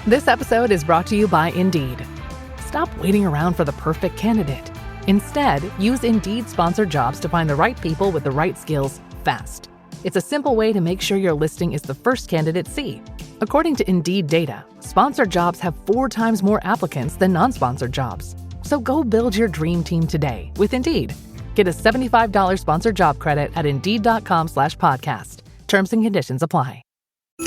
This episode is brought to you by Indeed. Stop waiting around for the perfect candidate. Instead, use Indeed sponsored jobs to find the right people with the right skills fast. It's a simple way to make sure your listing is the first candidates see. According to Indeed data, sponsored jobs have 4 times more applicants than non-sponsored jobs. So go build your dream team today with Indeed. Get a $75 sponsored job credit at Indeed.com/podcast. Terms and conditions apply.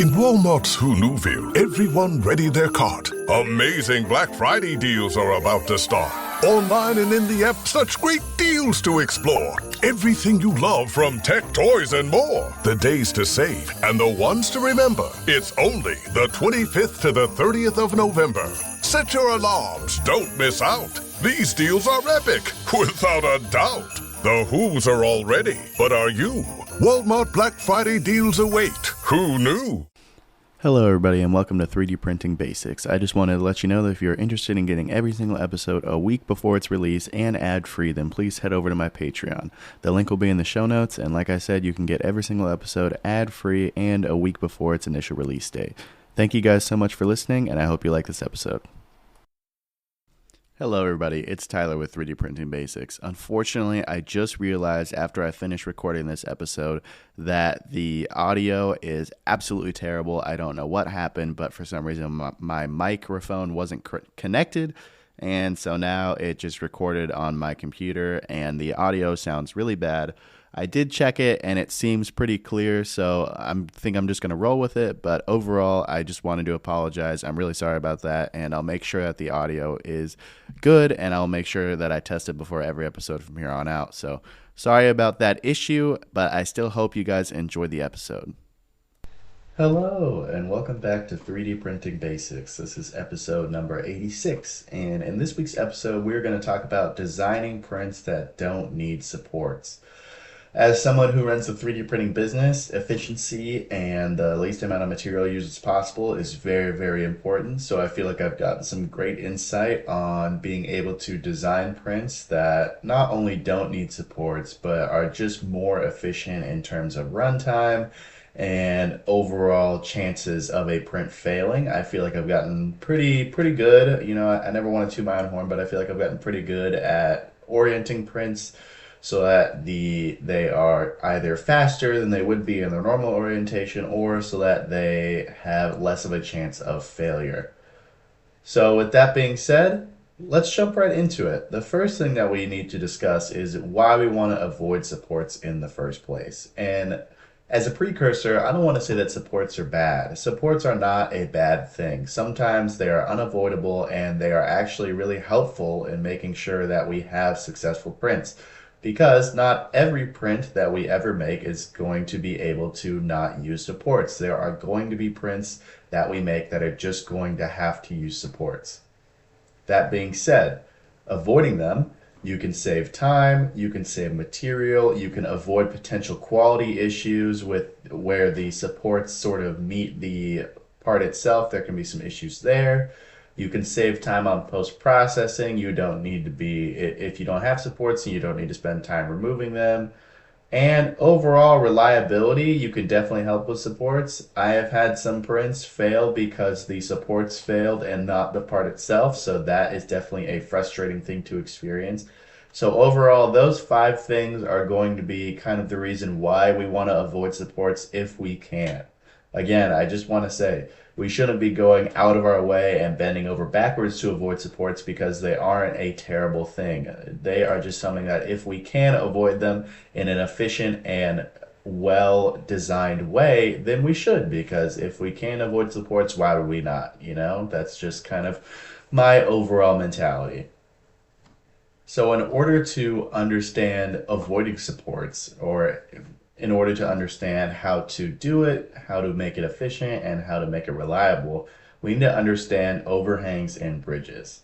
In Walmart's Huluville, everyone ready their cart. Amazing Black Friday deals are about to start. Online and in the app, such great deals to explore. Everything you love from tech, toys, and more. The days to save and the ones to remember. It's only the 25th to the 30th of November. Set your alarms. Don't miss out. These deals are epic, without a doubt. The Who's are all ready, but are you? Walmart Black Friday deals await. Who knew? Hello everybody and welcome to 3D Printing Basics. I just wanted to let you know that if you're interested in getting every single episode a week before its release and ad-free, then please head over to my Patreon. The link will be in the show notes, and like I said, you can get every single episode ad-free and a week before its initial release date. Thank you guys so much for listening, and I hope you like this episode. Hello everybody, it's Tyler with 3D Printing Basics. Unfortunately, I just realized after I finished recording this episode that the audio is absolutely terrible. I don't know what happened, but for some reason my microphone wasn't connected, and so now it just recorded on my computer and the audio sounds really bad. I did check it and it seems pretty clear, so I think I'm just going to roll with it. But overall, I just wanted to apologize. I'm really sorry about that, and I'll make sure that the audio is good, and I'll make sure that I test it before every episode from here on out. So sorry about that issue, but I still hope you guys enjoy the episode. Hello, and welcome back to 3D Printing Basics. This is episode number 86, and in this week's episode, we're going to talk about designing prints that don't need supports. As someone who runs a 3D printing business, efficiency and the least amount of material used as possible is very, very important. So I feel like I've gotten some great insight on being able to design prints that not only don't need supports, but are just more efficient in terms of runtime and overall chances of a print failing. I feel like I've gotten pretty good. You know, I never want to toot my own horn, but I feel like I've gotten pretty good at orienting prints so that they are either faster than they would be in their normal orientation, or so that they have less of a chance of failure. So with that being said, let's jump right into it. The first thing that we need to discuss is why we want to avoid supports in the first place. And as a precursor, I don't want to say that supports are bad. Supports are not a bad thing. Sometimes they are unavoidable, and they are actually really helpful in making sure that we have successful prints. Because not every print that we ever make is going to be able to not use supports. There are going to be prints that we make that are just going to have to use supports. That being said, avoiding them, you can save time, you can save material, you can avoid potential quality issues with where the supports sort of meet the part itself. There can be some issues there. You can save time on post-processing. You don't need to be, if you don't have supports, you don't need to spend time removing them. And overall reliability, you can definitely help with supports. I have had some prints fail because the supports failed and not the part itself, so that is definitely a frustrating thing to experience. So overall, those 5 things are going to be kind of the reason why we want to avoid supports if we can. Again, I just want to say, we shouldn't be going out of our way and bending over backwards to avoid supports because they aren't a terrible thing. They are just something that if we can avoid them in an efficient and well-designed way, then we should, because if we can avoid supports, why would we not? You know, that's just kind of my overall mentality. So in order to understand avoiding supports, or in order to understand how to do it, how to make it efficient, and how to make it reliable, we need to understand overhangs and bridges.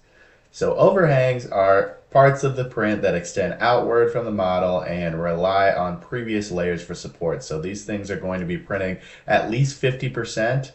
So overhangs are parts of the print that extend outward from the model and rely on previous layers for support. So these things are going to be printing at least 50%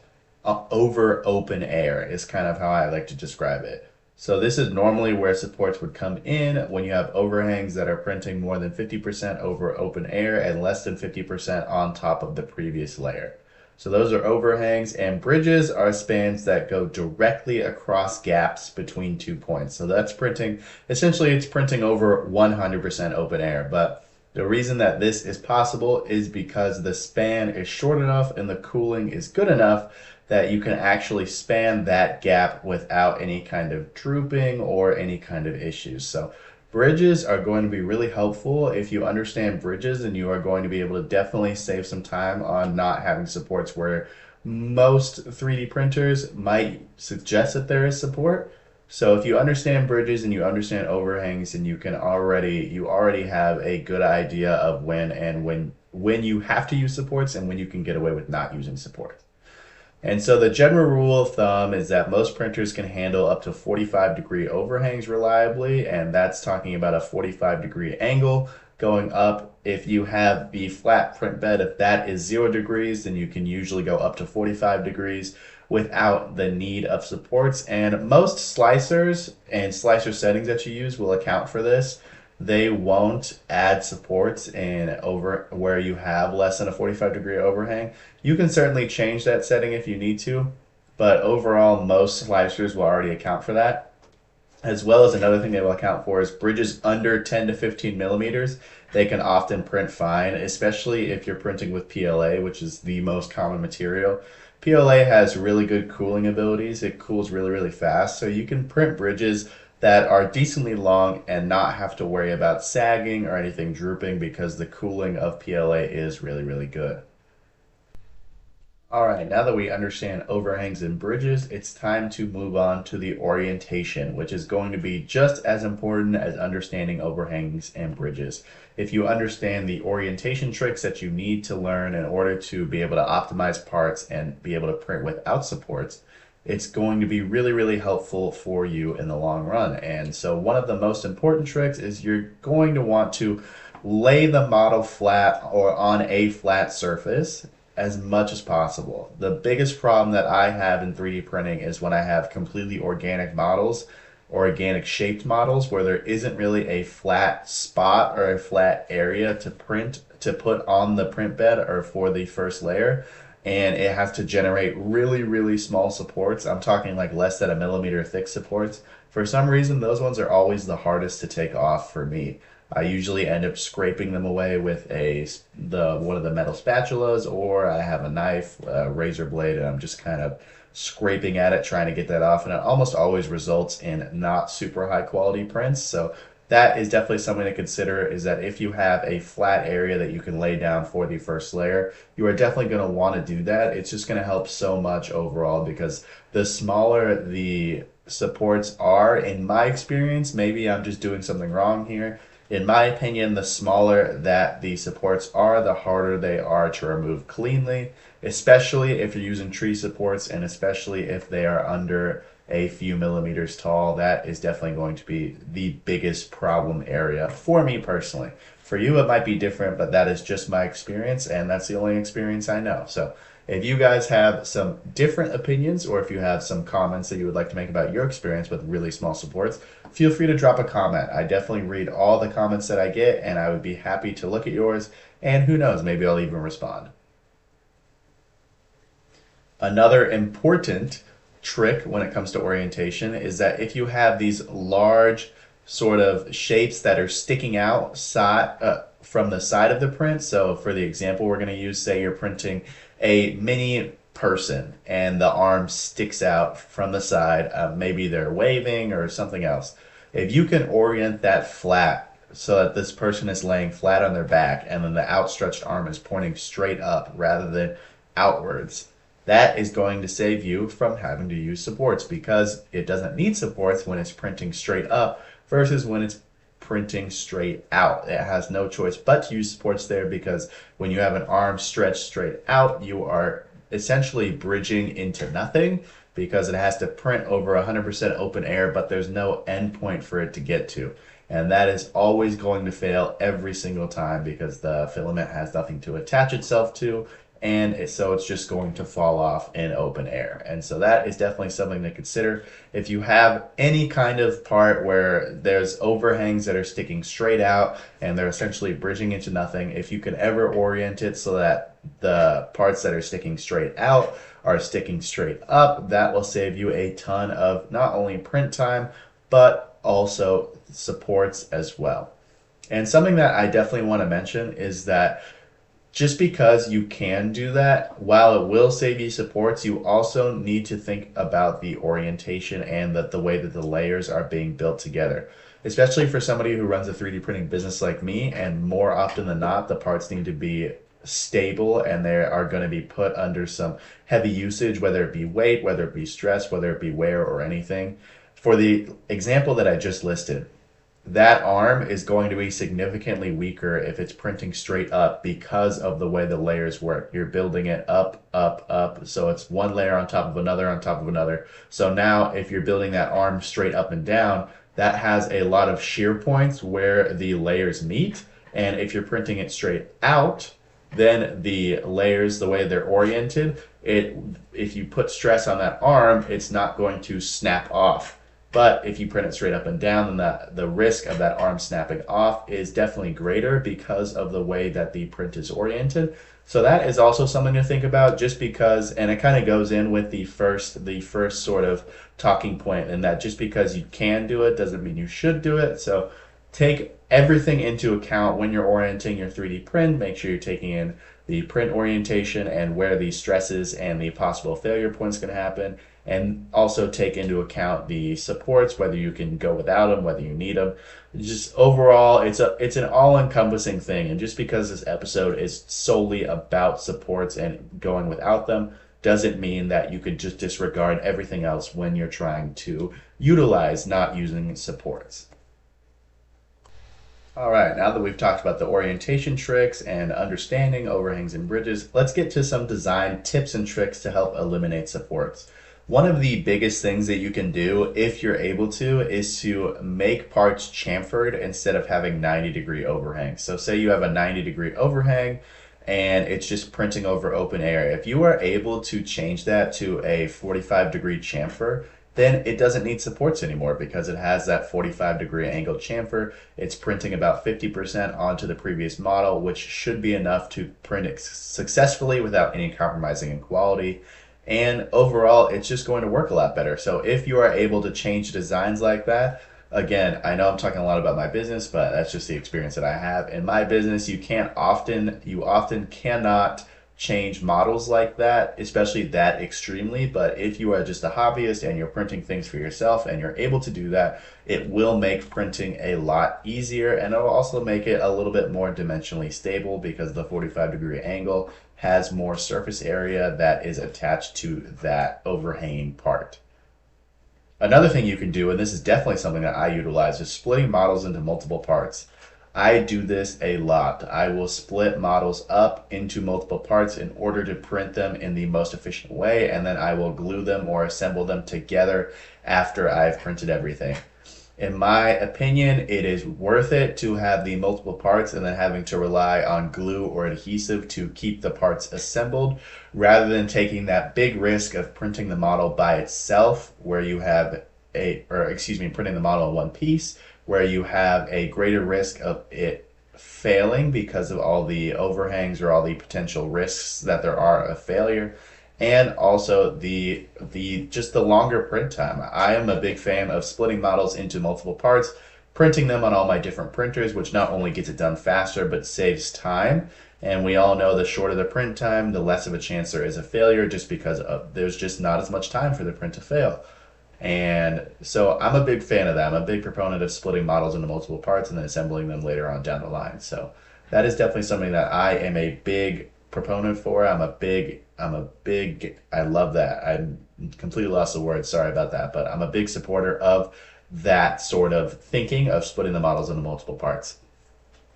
over open air is kind of how I like to describe it. So this is normally where supports would come in when you have overhangs that are printing more than 50% over open air and less than 50% on top of the previous layer. So those are overhangs, and bridges are spans that go directly across gaps between 2 points. So that's printing, essentially it's printing over 100% open air. But the reason that this is possible is because the span is short enough and the cooling is good enough that you can actually span that gap without any kind of drooping or any kind of issues. So bridges are going to be really helpful if you understand bridges, and you are going to be able to definitely save some time on not having supports where most 3D printers might suggest that there is support. So if you understand bridges and you understand overhangs, and you already have a good idea of when you have to use supports and when you can get away with not using supports. And so the general rule of thumb is that most printers can handle up to 45-degree overhangs reliably, and that's talking about a 45-degree angle going up. If you have the flat print bed, if that is 0 degrees, then you can usually go up to 45 degrees without the need of supports. And most slicers and slicer settings that you use will account for this. They won't add supports in over where you have less than a 45-degree overhang. You can certainly change that setting if you need to, but overall most slicers will already account for that. As well as another thing they will account for is bridges under 10 to 15 millimeters. They can often print fine, especially if you're printing with PLA, which is the most common material. PLA has really good cooling abilities. It cools really, really fast, so you can print bridges that are decently long and not have to worry about sagging or anything drooping because the cooling of PLA is really, really good. All right, now that we understand overhangs and bridges, it's time to move on to the orientation, which is going to be just as important as understanding overhangs and bridges. If you understand the orientation tricks that you need to learn in order to be able to optimize parts and be able to print without supports, it's going to be really, really helpful for you in the long run. And so one of the most important tricks is you're going to want to lay the model flat or on a flat surface as much as possible. The biggest problem that I have in 3D printing is when I have completely organic models, organic shaped models, where there isn't really a flat spot or a flat area to put on the print bed or for the first layer. And it has to generate really, really small supports. I'm talking like less than a millimeter thick supports. For some reason, those ones are always the hardest to take off for me. I usually end up scraping them away with one of the metal spatulas, or I have a knife, a razor blade, and I'm just kind of scraping at it, trying to get that off. And it almost always results in not super high quality prints. So that is definitely something to consider, is that if you have a flat area that you can lay down for the first layer, you are definitely going to want to do that. It's just going to help so much overall, because the smaller the supports are, in my experience, maybe I'm just doing something wrong here. In my opinion, the smaller that the supports are, the harder they are to remove cleanly, especially if you're using tree supports, and especially if they are under a few millimeters tall. That is definitely going to be the biggest problem area for me personally. For you, it might be different, but that is just my experience, and that's the only experience I know. So if you guys have some different opinions, or if you have some comments that you would like to make about your experience with really small supports, feel free to drop a comment. I definitely read all the comments that I get, and I would be happy to look at yours, and who knows, maybe I'll even respond. Another important trick when it comes to orientation is that if you have these large sort of shapes that are sticking out from the side of the print, so for the example we're going to use, say you're printing a mini person and the arm sticks out from the side, maybe they're waving or something else. If you can orient that flat so that this person is laying flat on their back and then the outstretched arm is pointing straight up rather than outwards, that is going to save you from having to use supports, because it doesn't need supports when it's printing straight up versus when it's printing straight out. It has no choice but to use supports there, because when you have an arm stretched straight out, you are essentially bridging into nothing, because it has to print over 100% open air, but there's no endpoint for it to get to. And that is always going to fail every single time, because the filament has nothing to attach itself to, and so it's just going to fall off in open air. And so that is definitely something to consider. If you have any kind of part where there's overhangs that are sticking straight out and they're essentially bridging into nothing, if you can ever orient it so that the parts that are sticking straight out are sticking straight up. That will save you a ton of not only print time, but also supports as well. And something that I definitely want to mention is that just because you can do that, while it will save you supports, you also need to think about the orientation and the way that the layers are being built together. Especially for somebody who runs a 3D printing business like me, and more often than not, the parts need to be stable and they are going to be put under some heavy usage, whether it be weight, whether it be stress, whether it be wear or anything. For the example that I just listed, that arm is going to be significantly weaker if it's printing straight up because of the way the layers work. You're building it up, up, up. So it's one layer on top of another on top of another. So now if you're building that arm straight up and down, that has a lot of shear points where the layers meet. And if you're printing it straight out, then the layers, the way they're oriented, if you put stress on that arm, it's not going to snap off. But if you print it straight up and down, then the risk of that arm snapping off is definitely greater because of the way that the print is oriented. So that is also something to think about, just because, and it kind of goes in with the first sort of talking point, and that just because you can do it doesn't mean you should do it. So take everything into account when you're orienting your 3D print. Make sure you're taking in the print orientation and where the stresses and the possible failure points can happen. And also take into account the supports, whether you can go without them, whether you need them. Just overall, it's an all-encompassing thing. And just because this episode is solely about supports and going without them, doesn't mean that you could just disregard everything else when you're trying to utilize not using supports. All right, now that we've talked about the orientation tricks and understanding overhangs and bridges, let's get to some design tips and tricks to help eliminate supports. One of the biggest things that you can do, if you're able to, is to make parts chamfered instead of having 90-degree overhangs. So say you have a 90-degree overhang and it's just printing over open air. If you are able to change that to a 45-degree chamfer, then it doesn't need supports anymore because it has that 45-degree angle chamfer. It's printing about 50% onto the previous model, which should be enough to print it successfully without any compromising in quality. And overall, it's just going to work a lot better. So if you are able to change designs like that, again, I know I'm talking a lot about my business, but that's just the experience that I have. In my business, you often cannot change models like that, especially that extremely. But if you are just a hobbyist and you're printing things for yourself and you're able to do that, it will make printing a lot easier, and it'll also make it a little bit more dimensionally stable because the 45-degree angle has more surface area that is attached to that overhanging part. Another thing you can do, and this is definitely something that I utilize, is splitting models into multiple parts. I do this a lot. I will split models up into multiple parts in order to print them in the most efficient way, and then I will glue them or assemble them together after I've printed everything. In my opinion, it is worth it to have the multiple parts and then having to rely on glue or adhesive to keep the parts assembled, rather than taking that big risk of printing the model by itself, where you have printing the model in one piece, where you have a greater risk of it failing because of all the overhangs or all the potential risks that there are of failure. And also the longer print time. I am a big fan of splitting models into multiple parts, printing them on all my different printers, which not only gets it done faster, but saves time. And we all know the shorter the print time, the less of a chance there is a failure, just because there's just not as much time for the print to fail. And so I'm a big fan of that. I'm a big proponent of splitting models into multiple parts and then assembling them later on down the line. So that is definitely something that I am a big proponent for. I love that. I completely lost the word. Sorry about that. But I'm a big supporter of that sort of thinking of splitting the models into multiple parts.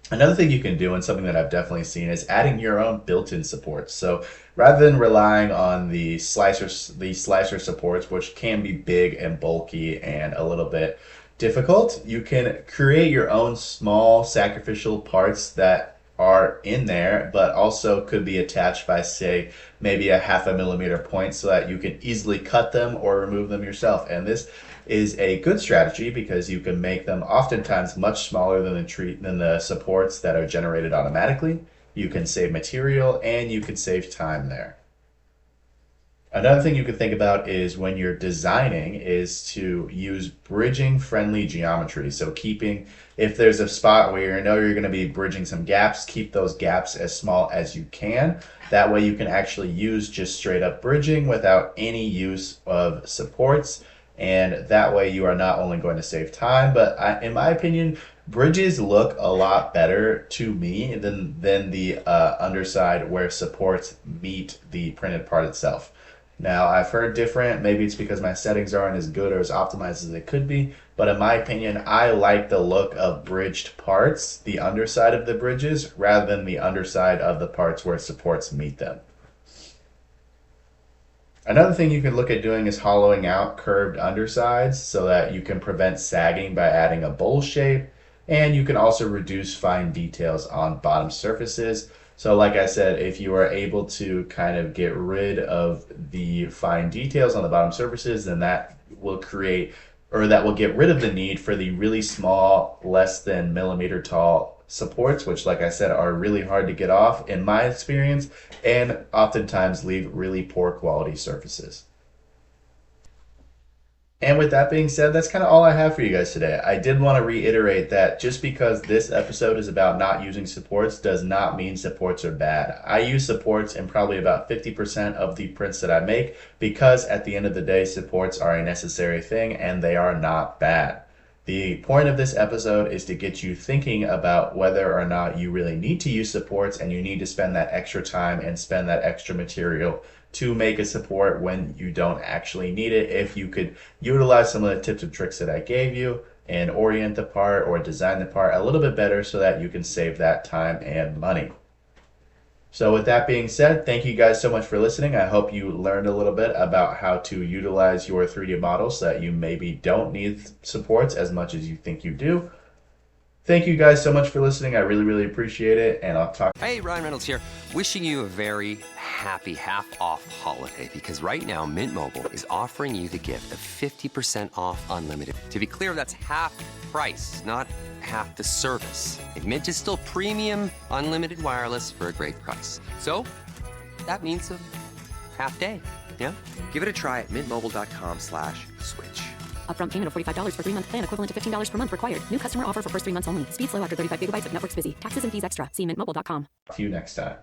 Another thing you can do, and something that I've definitely seen, is adding your own built-in supports. So rather than relying on the slicer supports, which can be big and bulky and a little bit difficult, you can create your own small sacrificial parts that are in there, but also could be attached by, say, maybe a 0.5 millimeter point, so that you can easily cut them or remove them yourself. And this is a good strategy because you can make them oftentimes much smaller than the supports that are generated automatically. you can save material, and you can save time there. Another thing you can think about is when you're designing is to use bridging friendly geometry. So if there's a spot where you know you're going to be bridging some gaps, keep those gaps as small as you can. That way you can actually use just straight up bridging without any use of supports. And that way you are not only going to save time, but in my opinion, bridges look a lot better to me than the underside where supports meet the printed part itself. Now, I've heard different, maybe it's because my settings aren't as good or as optimized as they could be, but in my opinion, I like the look of bridged parts, the underside of the bridges, rather than the underside of the parts where supports meet them. Another thing you can look at doing is hollowing out curved undersides so that you can prevent sagging by adding a bowl shape, and you can also reduce fine details on bottom surfaces. So like I said, if you are able to kind of get rid of the fine details on the bottom surfaces, then that will get rid of the need for the really small, less than millimeter tall supports, which like I said, are really hard to get off in my experience, and oftentimes leave really poor quality surfaces. And with that being said, that's kind of all I have for you guys today. I did want to reiterate that just because this episode is about not using supports does not mean supports are bad. I use supports in probably about 50% of the prints that I make because at the end of the day, supports are a necessary thing and they are not bad. The point of this episode is to get you thinking about whether or not you really need to use supports and you need to spend that extra time and spend that extra material to make a support when you don't actually need it. If you could utilize some of the tips and tricks that I gave you and orient the part or design the part a little bit better so that you can save that time and money. So with that being said, thank you guys so much for listening. I hope you learned a little bit about how to utilize your 3D models so that you maybe don't need supports as much as you think you do. Thank you guys so much for listening. I really, really appreciate it, and I'll talk. Hey, Ryan Reynolds here. Wishing you a very happy half-off holiday because right now Mint Mobile is offering you the gift of 50% off unlimited. To be clear, that's half price, not half the service. And Mint is still premium unlimited wireless for a great price. So that means a half day. Yeah. Give it a try at mintmobile.com/switch. Upfront payment of $45 for 3-month plan equivalent to $15 per month required. New customer offer for first 3 months only. Speed slow after 35 gigabytes if network's busy. Taxes and fees extra. See mintmobile.com. See you next time.